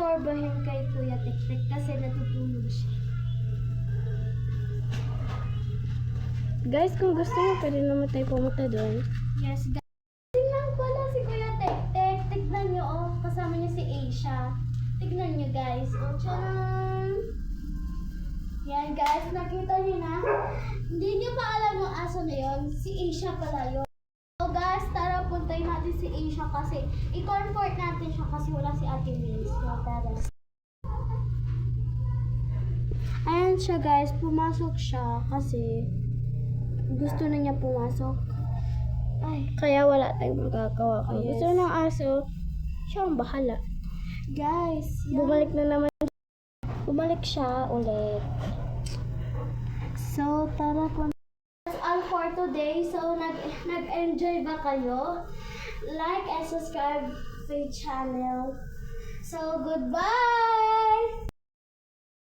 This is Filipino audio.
istorbohin kay Kuya Tiktik kasi natutulog siya. Guys, kung gusto niyo, pwede naman tayo pumunta doon. Yes, guys. Tingnan pala si Kuya Tiktik. Tignan nyo, oh. Kasama niya si Asia. Tignan nyo, guys. Oh, tcharam! Yan, guys. Nakita niyo na. Hindi niyo pa alam yung aso na yun. Si Asia pala yun. So, guys, tara puntayin natin si Asia kasi i-comfort natin siya kasi wala si Ate Mills. So, tara. Ayan siya, guys. Pumasok siya kasi gusto na niya pumasok. Ay. Kaya wala tayong magagawa. Kung Oh, yes. gusto ng aso, siya ang bahala. Guys, yan. Bumalik siya ulit. So, tara po. That's all for today. So, nag-enjoy ba kayo? Like and subscribe to the channel. So, goodbye!